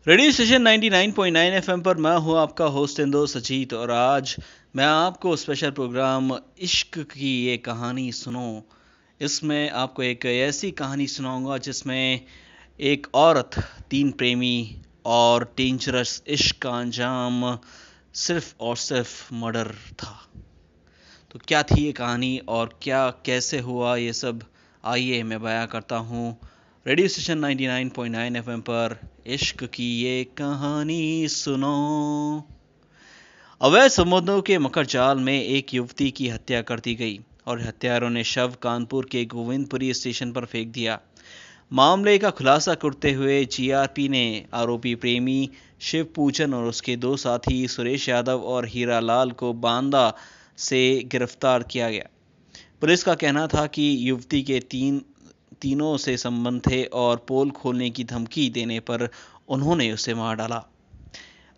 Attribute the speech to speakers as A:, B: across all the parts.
A: Radio station 99.9 FM पर मैं हूं आपका होस्ट इंदो सजीत और आज मैं आपको स्पेशल प्रोग्राम इश्क की ये कहानी सुनो। इसमें आपको एक ऐसी कहानी सुनाऊंगा जिसमें एक औरत, तीन प्रेमी और डेंजरस इश्क का अंजाम सिर्फ और सिर्फ मर्डर था। तो क्या थी ये कहानी और क्या कैसे हुआ ये सब, आइए मैं बयां करता हूँ रेडियो स्टेशन 99.9 एफएम पर। इश्क की ये कहानी सुनो। अवैध संबंधों के मकर जाल में एक युवती की हत्या कर दी गई और हत्यारों ने शव कानपुर के गोविंदपुरी स्टेशन पर फेंक दिया। मामले का खुलासा करते हुए जीआरपी ने आरोपी प्रेमी शिव पूजन और उसके दो साथी सुरेश यादव और हीरा लाल को बांदा से गिरफ्तार किया गया। पुलिस का कहना था कि युवती के तीनों से संबंध थे और पोल खोलने की धमकी देने पर उन्होंने उसे मार डाला।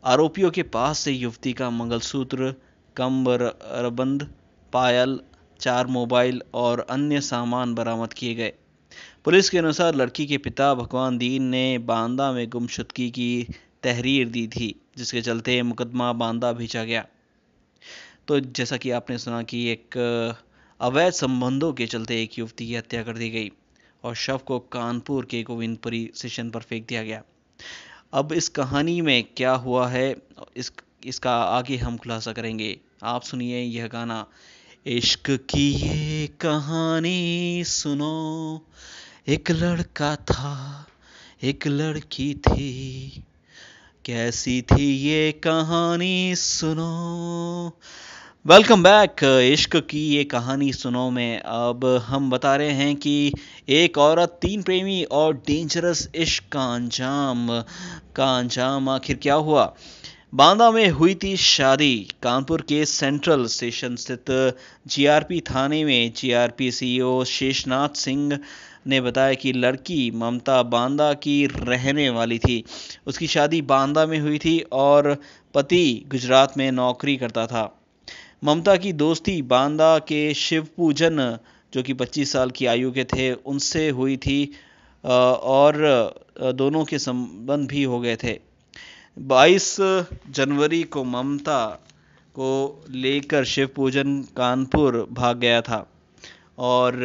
A: आरोपियों के पास से युवती का मंगलसूत्र, कमरबंद, पायल, 4 मोबाइल और अन्य सामान बरामद किए गए। पुलिस के अनुसार लड़की के पिता भगवान दीन ने बांदा में गुमशुदगी की तहरीर दी थी, जिसके चलते मुकदमा बांदा भेजा गया। तो जैसा कि आपने सुना कि एक अवैध संबंधों के चलते एक युवती की हत्या कर दी गई और शव को कानपुर के गोविंदपुरी स्टेशन पर फेंक दिया गया। अब इस कहानी में क्या हुआ है, इसका आगे हम खुलासा करेंगे। आप सुनिए यह गाना। इश्क की ये कहानी सुनो, एक लड़का था, एक लड़की थी, कैसी थी ये कहानी सुनो। Welcome back. इश्क की ये कहानी सुनो में अब हम बता रहे हैं कि एक औरत, तीन प्रेमी और डेंजरस इश्क का अंजाम आखिर क्या हुआ। बांदा में हुई थी शादी। कानपुर के सेंट्रल स्टेशन स्थित जीआरपी थाने में जीआरपी सीईओ शेषनाथ सिंह ने बताया कि लड़की ममता बांदा की रहने वाली थी। उसकी शादी बांदा में हुई थी और पति गुजरात में नौकरी करता था। ममता की दोस्ती बांदा के शिव पूजन, जो कि 25 साल की आयु के थे, उनसे हुई थी और दोनों के संबंध भी हो गए थे। 22 जनवरी को ममता को लेकर शिव पूजन कानपुर भाग गया था और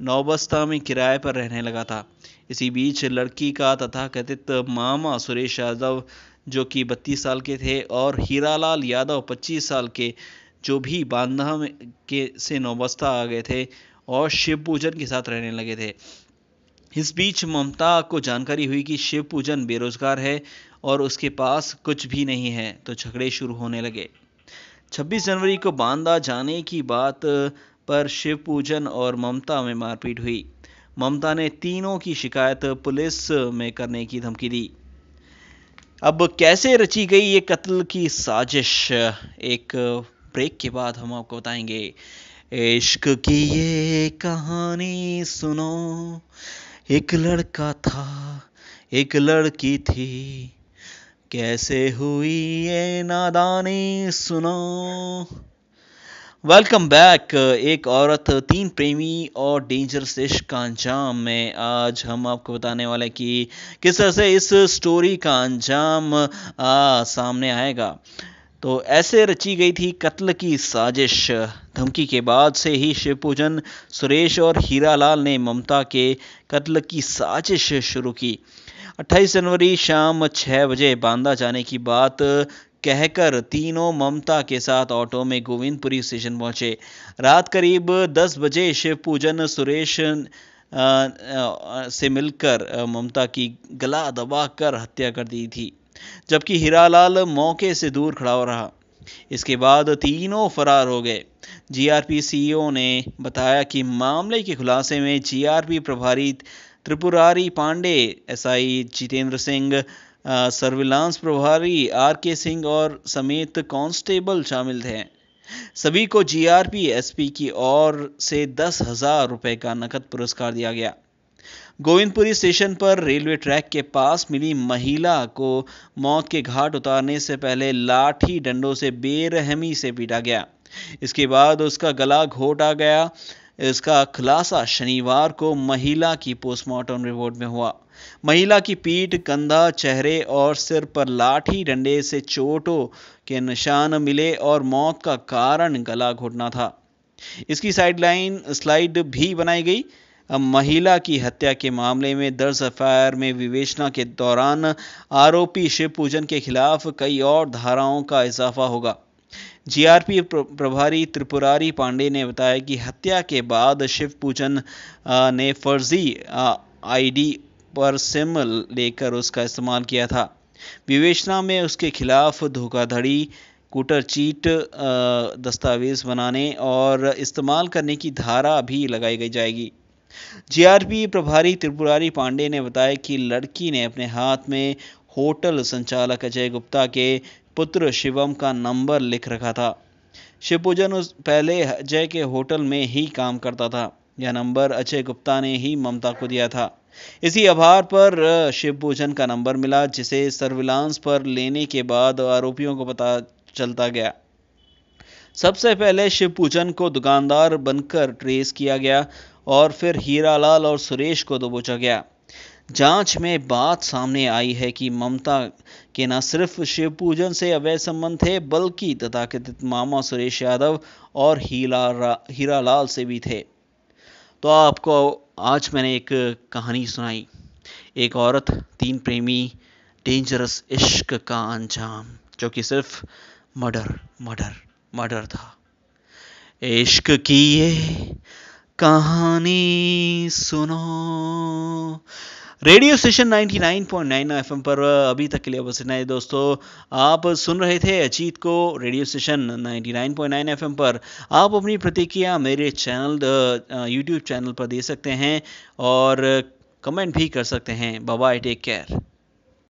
A: नौबस्ता में किराए पर रहने लगा था। इसी बीच लड़की का तथाकथित मामा सुरेश यादव, जो कि 32 साल के थे, और हीरालाल यादव 25 साल के, जो भी बांदा के से नौबस्ता आ गए थे और शिव पूजन के साथ रहने लगे थे। इस बीच ममता को जानकारी हुई कि शिव पूजन बेरोजगार है और उसके पास कुछ भी नहीं है, तो झगड़े शुरू होने लगे। 26 जनवरी को बांदा जाने की बात पर शिव पूजन और ममता में मारपीट हुई। ममता ने तीनों की शिकायत पुलिस में करने की धमकी दी। अब कैसे रची गई ये कत्ल की साजिश, एक ब्रेक के बाद हम आपको बताएंगे। इश्क की ये कहानी सुनो, एक लड़का था, एक लड़की थी, कैसे हुई ये नादानी सुनो। Welcome back. एक औरत, तीन प्रेमी और डेंजरस इश्क का अंजाम में आज हम आपको बताने वाले कि किस तरह से इस स्टोरी का अंजाम सामने आएगा। तो ऐसे रची गई थी कत्ल की साजिश। धमकी के बाद से ही शिवपूजन, सुरेश और हीरालाल ने ममता के कत्ल की साजिश शुरू की। 28 जनवरी शाम 6 बजे बांदा जाने की बात कहकर तीनों ममता के साथ ऑटो में गोविंदपुरी स्टेशन पहुंचे। रात करीब 10 बजे शिवपूजन सुरेश से मिलकर ममता की गला दबाकर हत्या कर दी थी, जबकि हीरालाल मौके से दूर खड़ा रहा। इसके बाद तीनों फरार हो गए। जीआरपी सीईओ ने बताया कि मामले के खुलासे में जीआरपी प्रभारी त्रिपुरारी पांडे, एसआई जितेंद्र सिंह, सर्विलांस प्रभारी आरके सिंह और समेत कांस्टेबल शामिल थे। सभी को जीआरपी एसपी की ओर से 10,000 रुपए का नकद पुरस्कार दिया गया। गोविंदपुरी स्टेशन पर रेलवे ट्रैक के पास मिली महिला को मौत के घाट उतारने से पहले लाठी डंडों से बेरहमी से पीटा गया। इसके बाद उसका गला घोटा गया। इसका खुलासा शनिवार को महिला की पोस्टमार्टम रिपोर्ट में हुआ। महिला की पीठ, कंधा, चेहरे और सिर पर लाठी डंडे से चोटों के निशान मिले और मौत का कारण गला घोटना था। इसकी स्लाइड भी बनाई गई। महिला की हत्या के मामले में दर्ज एफआईआर में विवेचना के दौरान आरोपी शिव पूजन के खिलाफ कई और धाराओं का इजाफा होगा। जीआरपी प्रभारी त्रिपुरारी पांडे ने बताया कि हत्या के बाद शिव पूजन ने फर्जी आईडी पर सिम लेकर उसका इस्तेमाल किया था। विवेचना में उसके खिलाफ धोखाधड़ी, कूटरचीट, दस्तावेज बनाने और इस्तेमाल करने की धारा भी लगाई जाएगी। जीआरपी प्रभारी त्रिपुरारी पांडे ने बताया कि लड़की ने अपने हाथ में होटल संचालक अजय गुप्ता के पुत्र शिवम का नंबर लिख रखा था। शिवपूजन पहले अजय के होटल में ही काम करता था। यह नंबर अजय गुप्ता ने ही ममता को दिया था। इसी आधार पर शिवपूजन का नंबर मिला, जिसे सर्विलांस पर लेने के बाद आरोपियों को पता चलता गया। सबसे पहले शिवपूजन को दुकानदार बनकर ट्रेस किया गया और फिर हीरालाल और सुरेश को दबोचा गया। जांच में बात सामने आई है कि ममता के न सिर्फ शिवपूजन से अवैध संबंध थे, बल्कि तथाकथित मामा सुरेश यादव और हीरालाल से भी थे। तो आपको आज मैंने एक कहानी सुनाई, एक औरत, 3 प्रेमी, डेंजरस इश्क का अंजाम, जो कि सिर्फ मर्डर था। इश्क की ये कहानी सुनो। रेडियो स्टेशन 99.9 एफएम पर अभी तक के लिए बस इतना ही दोस्तों। आप सुन रहे थे अजीत को रेडियो स्टेशन 99.9 एफएम पर। आप अपनी प्रतिक्रिया मेरे चैनल यूट्यूब चैनल पर दे सकते हैं और कमेंट भी कर सकते हैं। Bye bye, take care.